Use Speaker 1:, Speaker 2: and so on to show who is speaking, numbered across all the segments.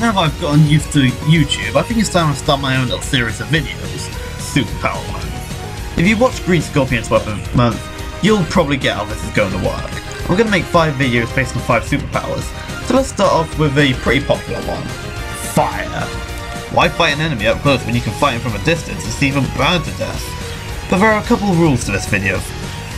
Speaker 1: now that I've gotten used to YouTube, I think it's time to start my own little series of videos. Superpower Month. If you watch Green Scorpion's Weapon Month, you'll probably get how this is going to work. I'm going to make 5 videos based on 5 superpowers, so let's start off with a pretty popular one. Fire. Why fight an enemy up close when you can fight him from a distance and see them burn to death? But there are a couple of rules to this video.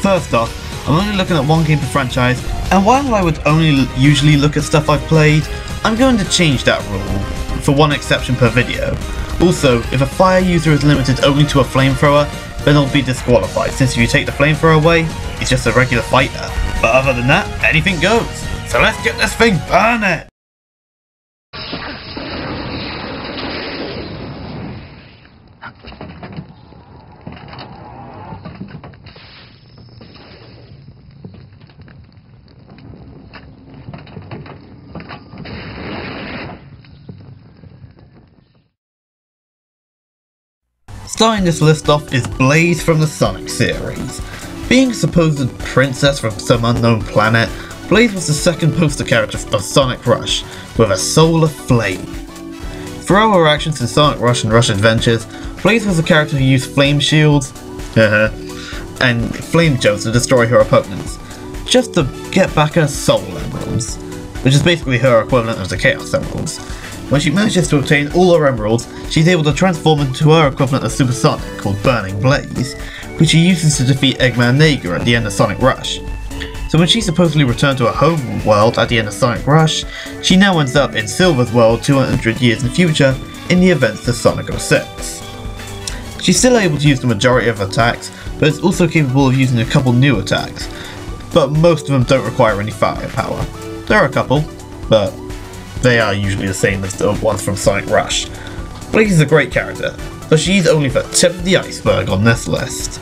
Speaker 1: First off, I'm only looking at one game per franchise, and while I would only usually look at stuff I've played, I'm going to change that rule, for one exception per video. Also, if a fire user is limited only to a flamethrower, then they'll be disqualified, since if you take the flamethrower away, it's just a regular fighter. But other than that, anything goes. So let's get this thing burning! Starting this list off is Blaze from the Sonic series. Being a supposed princess from some unknown planet, Blaze was the second poster character of Sonic Rush, with a solar flame. Throughout her actions in Sonic Rush and Rush Adventures, Blaze was a character who used flame shields and flame jumps to destroy her opponents, just to get back her soul emeralds, which is basically her equivalent of the Chaos Emeralds. When she manages to obtain all her emeralds, she's able to transform into her equivalent of Super Sonic, called Burning Blaze, which she uses to defeat Eggman Nager at the end of Sonic Rush. So when she supposedly returned to her home world at the end of Sonic Rush, she now ends up in Silver's world 200 years in the future in the events to Sonic 06. She's still able to use the majority of her attacks, but is also capable of using a couple new attacks, but most of them don't require any firepower. There are a couple, but they are usually the same as the ones from Sonic Rush. Blaze is a great character, but she's only the tip of the iceberg on this list.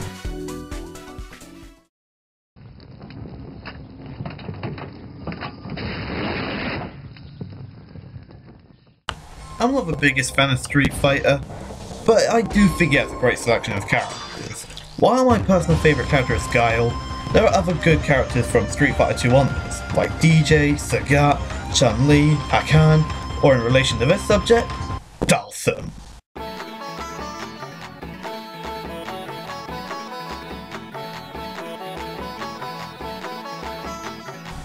Speaker 1: I'm not the biggest fan of Street Fighter, but I do think it has a great selection of characters. While my personal favourite character is Guile, there are other good characters from Street Fighter 2 onwards, like DJ, Sagat, Chun-Li, Hakan, or in relation to this subject, Dhalsim.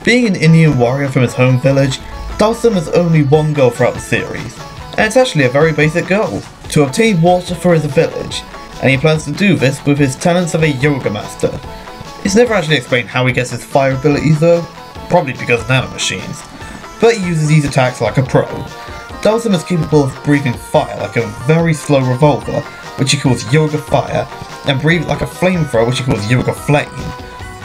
Speaker 1: Being an Indian warrior from his home village, Dhalsim has only one goal throughout the series, and it's actually a very basic goal, to obtain water for his village, and he plans to do this with his talents of a yoga master. It's never actually explained how he gets his fire abilities though, probably because of nanomachines, but he uses these attacks like a pro. Dhalsim is capable of breathing fire like a very slow revolver, which he calls Yoga Fire, and breathe like a flamethrower, which he calls Yoga Flame.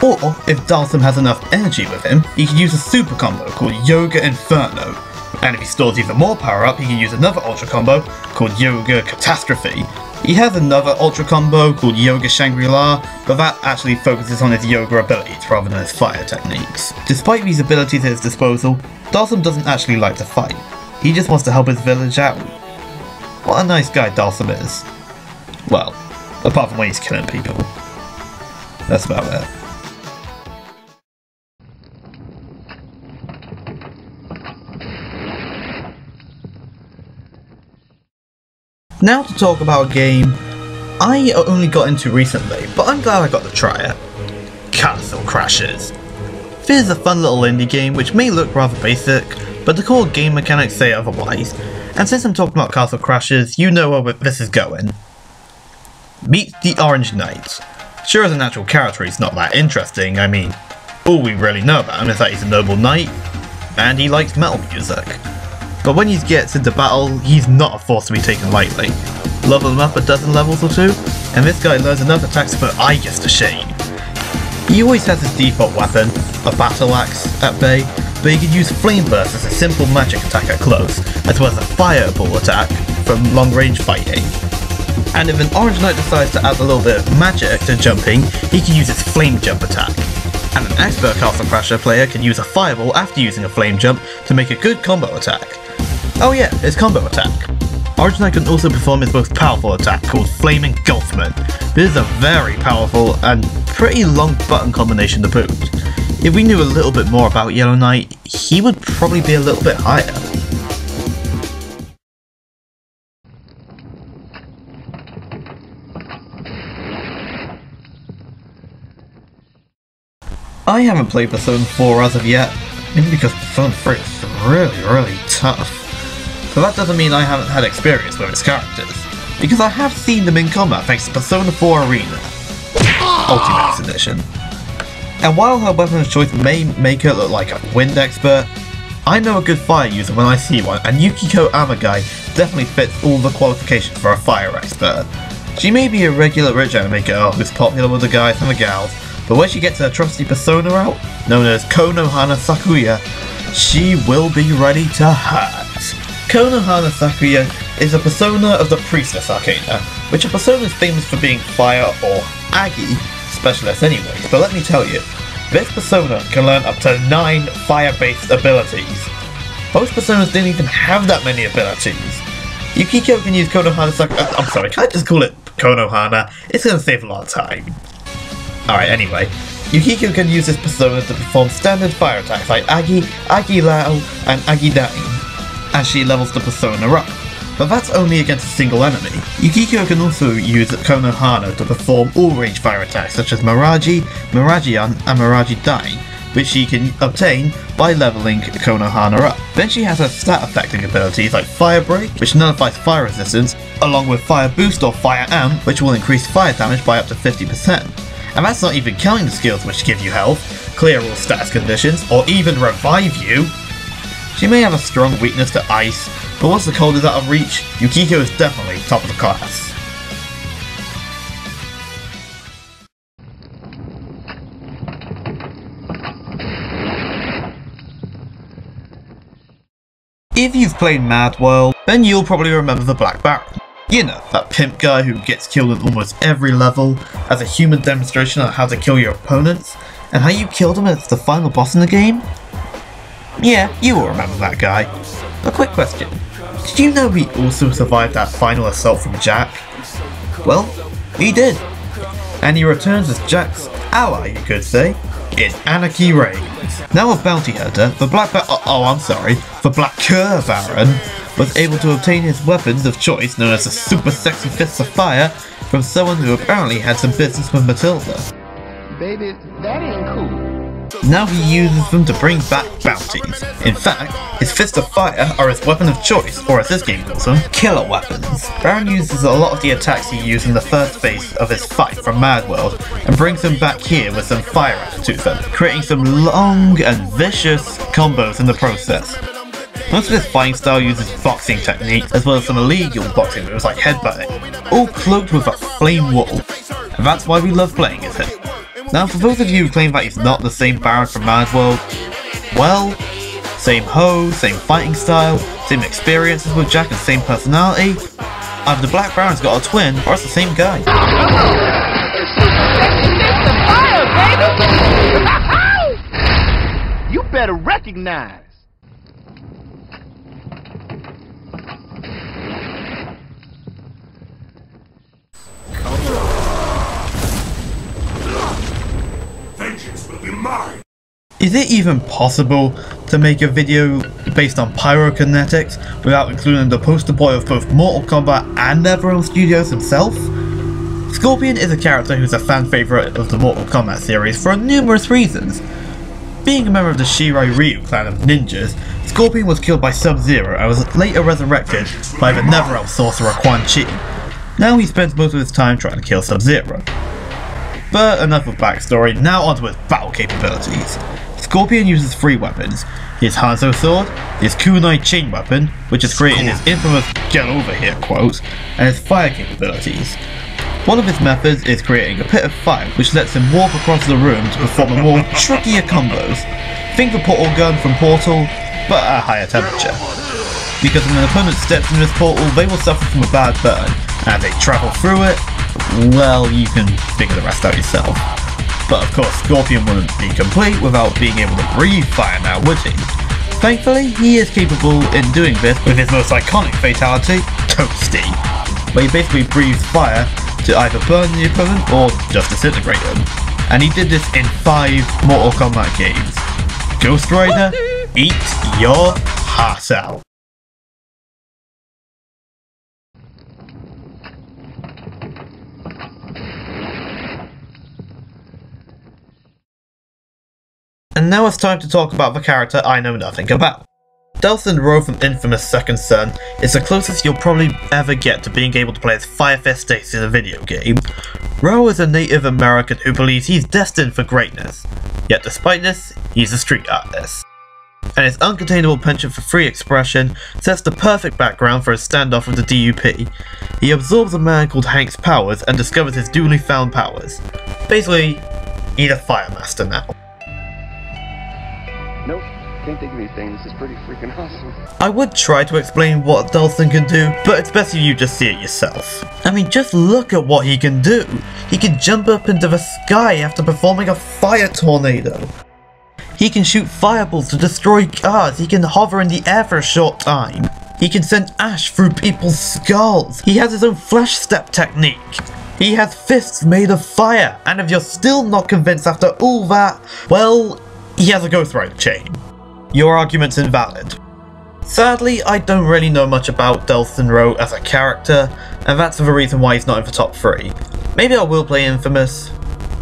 Speaker 1: Or, if Dhalsim has enough energy with him, he can use a super combo called Yoga Inferno, and if he stores even more power up, he can use another ultra combo called Yoga Catastrophe. He has another ultra combo called Yoga Shangri-La, but that actually focuses on his yoga abilities rather than his fire techniques. Despite these abilities at his disposal, Dhalsim doesn't actually like to fight. He just wants to help his village out. What a nice guy Dhalsim is. Well, apart from when he's killing people. That's about it. Now to talk about a game I only got into recently, but I'm glad I got to try it. Castle Crashers. This is a fun little indie game which may look rather basic, but the core game mechanics say otherwise, and since I'm talking about Castle Crashers, you know where this is going. Meet the Orange Knight. Sure, as a natural character he's not that interesting. I mean, all we really know about him is that he's a noble knight, and he likes metal music. But when he gets into battle, he's not a force to be taken lightly. Level him up a dozen levels or two, and this guy learns enough attacks for eye just to shame. He always has his default weapon, a battle axe, at bay, but he can use Flame Burst as a simple magic attack at close, as well as a fireball attack from long range fighting. And if an Orange Knight decides to add a little bit of magic to jumping, he can use his Flame Jump attack. And an expert Castle Crasher player can use a fireball after using a Flame Jump to make a good combo attack. Oh yeah, his combo attack. Orange Knight can also perform his most powerful attack called Flame Engulfment. This is a very powerful and pretty long button combination to boot. If we knew a little bit more about Yellow Knight, he would probably be a little bit higher. I haven't played Persona 4 as of yet, mainly because Persona 3 is really tough. But that doesn't mean I haven't had experience with its characters, because I have seen them in combat thanks to Persona 4 Arena Ultimate Edition. And while her weapon of choice may make her look like a wind expert, I know a good fire user when I see one, and Yukiko Amagi definitely fits all the qualifications for a fire expert. She may be a regular rich anime girl who's popular with the guys and the gals, but when she gets her trusty persona out, known as Konohana Sakuya, she will be ready to hurt. Konohana Sakuya is a persona of the Priestess Arcana, which a persona is famous for being fire or Agi specialist anyways, but let me tell you, this persona can learn up to 9 fire-based abilities. Most personas didn't even have that many abilities. Yukiko can use Konohana Sakuya. I'm sorry, can I just call it Konohana? It's gonna save a lot of time. Alright, anyway. Yukiko can use this persona to perform standard fire attacks like Agi, Agi Lao, and Agi Dain as she levels the persona up. But that's only against a single enemy. Yukiko can also use Konohana to perform all-range fire attacks such as Miraji, Mirajian, and Miraji Dain, which she can obtain by leveling Konohana up. Then she has her stat affecting abilities like Fire Break, which nullifies fire resistance, along with Fire Boost or Fire Amp, which will increase fire damage by up to 50%. And that's not even counting the skills which give you health, clear all status conditions, or even revive you. She may have a strong weakness to ice, but once the cold is out of reach, Yukiko is definitely top of the class. If you've played Mad World, then you'll probably remember the Black Baron. You know, that pimp guy who gets killed in almost every level as a human demonstration on how to kill your opponents, and how you killed him as the final boss in the game? Yeah, you will remember that guy. A quick question, did you know he also survived that final assault from Jack? Well, he did. And he returns as Jack's ally, you could say, in Anarchy Reigns. Now a bounty hunter, the Black Cur Baron was able to obtain his weapons of choice, known as the Super Sexy Fists of Fire, from someone who apparently had some business with Matilda.
Speaker 2: Baby, that ain't cool.
Speaker 1: Now he uses them to bring back bounties. In fact, his Fist of Fire are his weapon of choice, or as this game calls them, killer weapons. Baron uses a lot of the attacks he used in the first phase of his fight from Mad World, and brings them back here with some fire added to them, creating some long and vicious combos in the process. Most of his fighting style uses boxing techniques, as well as some illegal boxing moves like headbutting, all cloaked with a flame wall, and that's why we love playing as him. Now for those of you who claim that he's not the same Baron from Mad World, well, same hoe, same fighting style, same experiences with Jack and same personality, either the Black Baron's got a twin, or it's the same guy.
Speaker 2: You better recognize.
Speaker 3: Vengeance will be mine.
Speaker 1: Is it even possible to make a video based on Pyrokinetics without including the poster boy of both Mortal Kombat and NetherRealm Studios himself? Scorpion is a character who's a fan favourite of the Mortal Kombat series for numerous reasons. Being a member of the Shirai Ryu clan of ninjas, Scorpion was killed by Sub-Zero and was later resurrected by the NetherRealm sorcerer Quan Chi. Now he spends most of his time trying to kill Sub-Zero. But enough of backstory, now onto his battle capabilities. Scorpion uses 3 weapons: his Hanzo sword, his kunai chain weapon, which is creating his infamous "get over here" quote, and his fire capabilities. One of his methods is creating a pit of fire, which lets him warp across the room to perform the more trickier combos. Think the portal gun from Portal, but at a higher temperature. Because when an opponent steps into this portal, they will suffer from a bad burn, and as they travel through it, well, you can figure the rest out yourself. But of course, Scorpion wouldn't be complete without being able to breathe fire now, would he? Thankfully, he is capable in doing this with his most iconic fatality, Toasty, where he basically breathes fire to either burn the opponent or just disintegrate them. And he did this in 5 Mortal Kombat games. Ghost Rider, eat your heart out. And now it's time to talk about the character I know nothing about. Delsin Rowe from Infamous Second Son is the closest you'll probably ever get to being able to play as Fire Fist Stacy in a video game. Rowe is a Native American who believes he's destined for greatness, yet despite this, he's a street artist. And his uncontainable penchant for free expression sets the perfect background for his standoff with the DUP. He absorbs a man called Hank's powers and discovers his newly found powers. Basically, he's a fire master now.
Speaker 4: Nope, can't think of anything. This is pretty freaking awesome.
Speaker 1: I would try to explain what Dhalsim can do, but it's best if you just see it yourself. I mean, just look at what he can do. He can jump up into the sky after performing a fire tornado. He can shoot fireballs to destroy cars. He can hover in the air for a short time. He can send ash through people's skulls. He has his own flash step technique. He has fists made of fire. And if you're still not convinced after all that, well, he has a Ghost Rider chain. Your argument's invalid. Sadly, I don't really know much about Delsin Rowe as a character, and that's the reason why he's not in the top 3. Maybe I will play Infamous,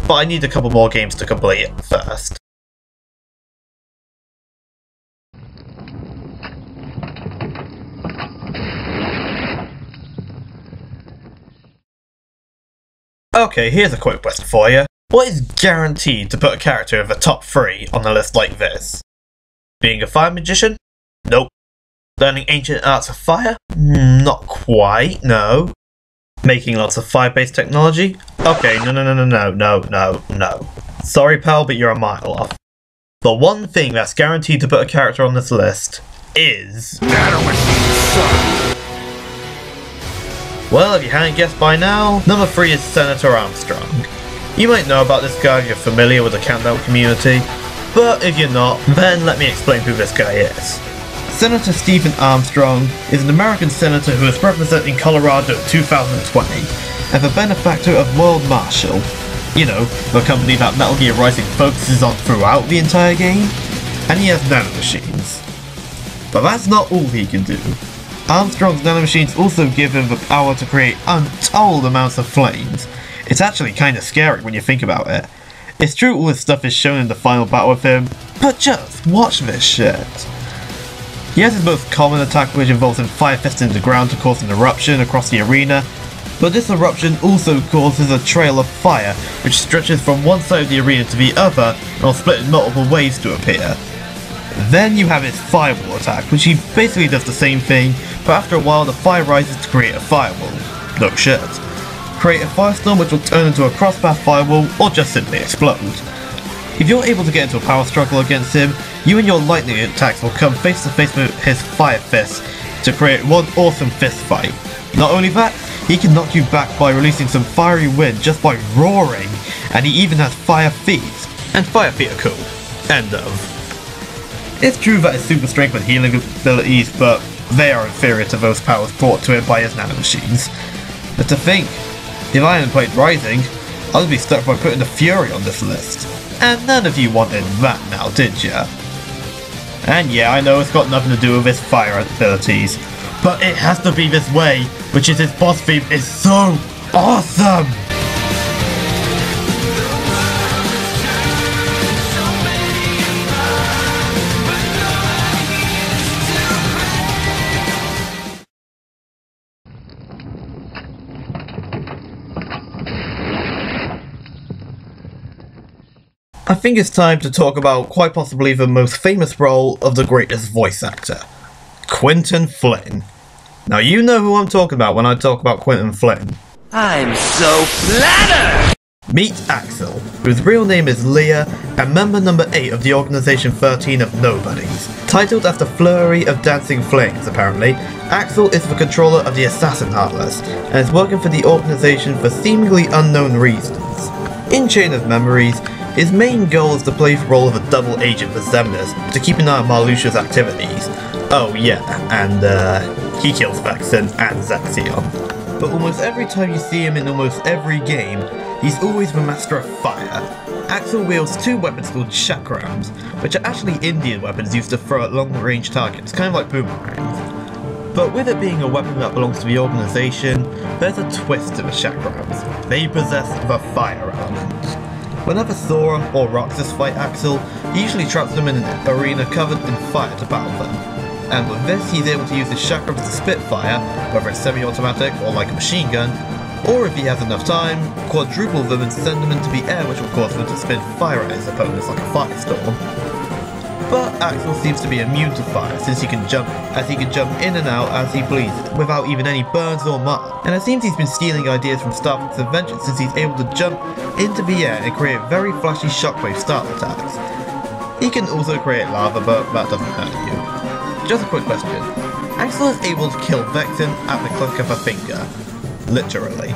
Speaker 1: but I need a couple more games to complete it first. Okay, here's a quick question for you. What is guaranteed to put a character in the top 3 on a list like this? Being a fire magician? Nope. Learning ancient arts of fire? Not quite, no. Making lots of fire-based technology? Okay, no. Sorry pal, but you're a mile off. The one thing that's guaranteed to put a character on this list is... Well, if you hadn't guessed by now, number 3 is Senator Armstrong. You might know about this guy if you're familiar with the Countdown community, but if you're not, then let me explain who this guy is. Senator Stephen Armstrong is an American senator who is representing Colorado in 2020 and the benefactor of World Marshall. You know, the company that Metal Gear Rising focuses on throughout the entire game, and he has nanomachines. But that's not all he can do. Armstrong's nanomachines also give him the power to create untold amounts of flames. It's actually kinda scary when you think about it. It's true all this stuff is shown in the final battle with him, but just watch this shit. He has his most common attack, which involves him fire fisting the ground to cause an eruption across the arena, but this eruption also causes a trail of fire which stretches from one side of the arena to the other and will split in multiple waves to appear. Then you have his fireball attack, which he basically does the same thing, but after a while the fire rises to create a fireball. No shit. Create a firestorm which will turn into a crosspath fireball or just simply explode. If you're able to get into a power struggle against him, you and your lightning attacks will come face to face with his fire fists to create one awesome fist fight. Not only that, he can knock you back by releasing some fiery wind just by roaring, and he even has fire feet. And fire feet are cool. End of. It's true that his super strength and healing abilities, but they are inferior to those powers brought to him by his nanomachines. But to think, if I hadn't played Rising, I'd be stuck by putting the Fury on this list. And none of you wanted that now, did ya? And yeah, I know it's got nothing to do with his fire abilities, but it has to be this way, which is his boss theme is so awesome! I think it's time to talk about quite possibly the most famous role of the greatest voice actor, Quentin Flynn. Now you know who I'm talking about when I talk about Quentin Flynn.
Speaker 5: I'm so flattered!
Speaker 1: Meet Axel, whose real name is Leah, and member number 8 of the Organization 13 of Nobodies. Titled after Flurry of Dancing Flames, apparently, Axel is the controller of the Assassin Heartless, and is working for the organization for seemingly unknown reasons. In Chain of Memories, his main goal is to play the role of a double agent for Xemnas to keep an eye on Marluxia's activities. Oh yeah, and he kills Vexen and Zexion. But almost every time you see him in almost every game, he's always the master of fire. Axel wields 2 weapons called chakrams, which are actually Indian weapons used to throw at long-range targets, kind of like boomerangs. But with it being a weapon that belongs to the organization, there's a twist to the chakrams. They possess the fire element. Whenever Thora or Roxas fight Axel, he usually traps them in an arena covered in fire to battle them. And with this, he's able to use his chakra to spit fire, whether it's semi-automatic or like a machine gun, or if he has enough time, quadruple them and send them into the air, which will cause them to spin fire at his opponents like a firestorm. But Axel seems to be immune to fire since he can jump in and out as he pleases, without even any burns or marks. And it seems he's been stealing ideas from Star Fox Adventure since he's able to jump into the air and create very flashy shockwave style attacks. He can also create lava, but that doesn't hurt you. Just a quick question. Axel is able to kill Vexen at the click of a finger. Literally.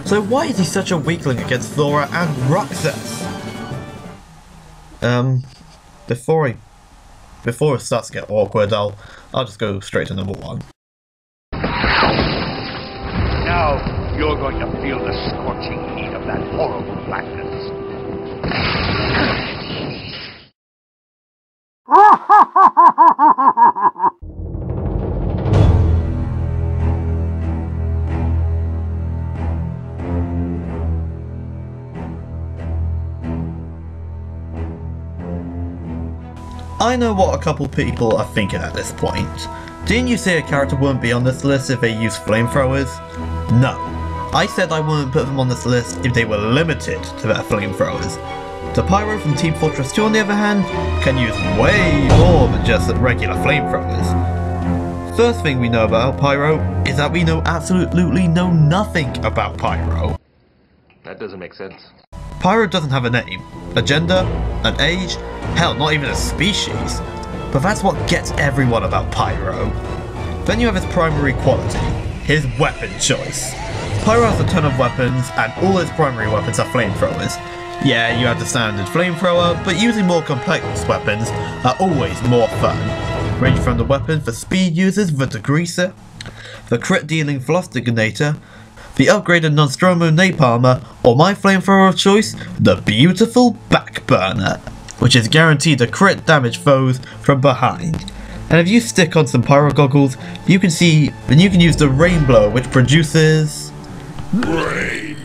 Speaker 1: So why is he such a weakling against Thora and Roxas? Before it starts to get awkward, I'll just go straight to number 1.
Speaker 3: Now you're going to feel the scorching heat of that horrible blackness.
Speaker 1: I know what a couple people are thinking at this point. Didn't you say a character wouldn't be on this list if they used flamethrowers? No. I said I wouldn't put them on this list if they were limited to their flamethrowers. The Pyro from Team Fortress 2 on the other hand, can use way more than just regular flamethrowers. First thing we know about Pyro is that we know absolutely nothing about Pyro.
Speaker 4: That doesn't make sense.
Speaker 1: Pyro doesn't have a name, a gender, an age, hell, not even a species. But that's what gets everyone about Pyro. Then you have his primary quality, his weapon choice. Pyro has a ton of weapons, and all his primary weapons are flamethrowers. Yeah, you have the standard flamethrower, but using more complex weapons are always more fun. Range from the weapon for speed users, the Degreaser, the crit dealing Flosstignator, the upgraded Nostromo Napalmer, or my flamethrower of choice, the beautiful Backburner, which is guaranteed to crit damage foes from behind. And if you stick on some Pyro goggles, you can use the Rainbow, which produces
Speaker 3: Rainbows.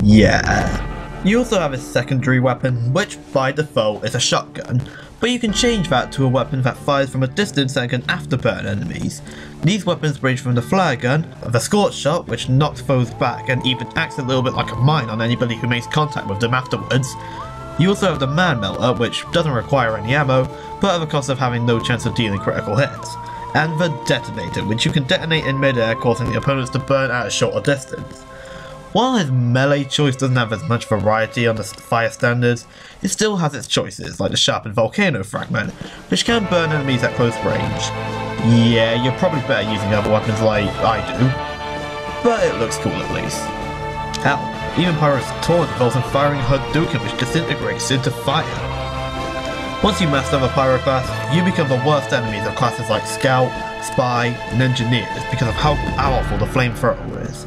Speaker 1: Yeah. You also have a secondary weapon, which by default is a shotgun, but you can change that to a weapon that fires from a distance and can afterburn enemies. These weapons range from the flare gun, the scorch shot, which knocks foes back and even acts a little bit like a mine on anybody who makes contact with them afterwards. You also have the man melter, which doesn't require any ammo, but at the cost of having no chance of dealing critical hits. And the detonator, which you can detonate in midair, causing the opponents to burn at a shorter distance. While his melee choice doesn't have as much variety on the fire standards, it still has its choices, like the sharpened volcano fragment, which can burn enemies at close range. Yeah, you're probably better using other weapons like I do, but it looks cool at least. Hell, even Pyro's taunt involves him firing Hadouken, which disintegrates into fire. Once you master the Pyro class, you become the worst enemies of classes like Scout, Spy, and Engineers because of how powerful the flamethrower is.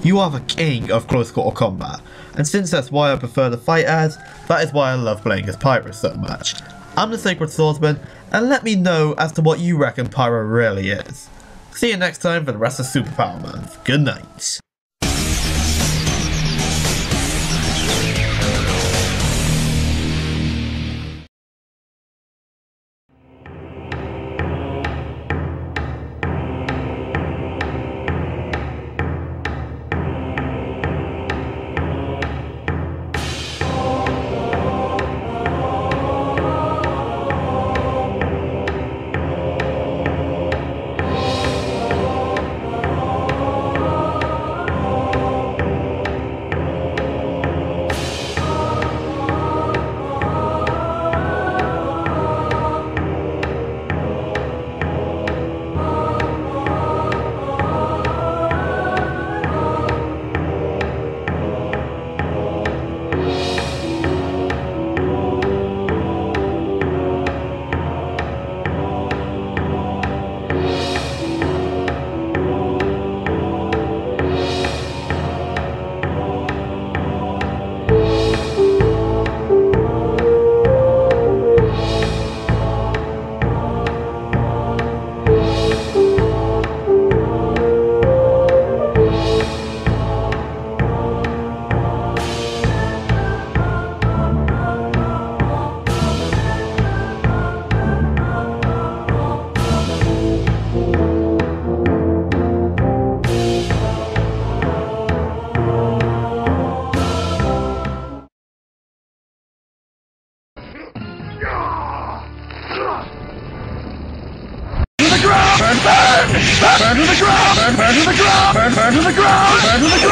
Speaker 1: You are the king of close quarter combat, and since that's why I prefer to fight as, that is why I love playing as Pyro so much. I'm the Sacred Swordsman, and let me know as to what you reckon Pyro really is. See you next time for the rest of Superpower Month. Good night.
Speaker 3: ground! Burn to the ground! Burn to the ground! Burn to the ground! Burn to the ground! Burn to the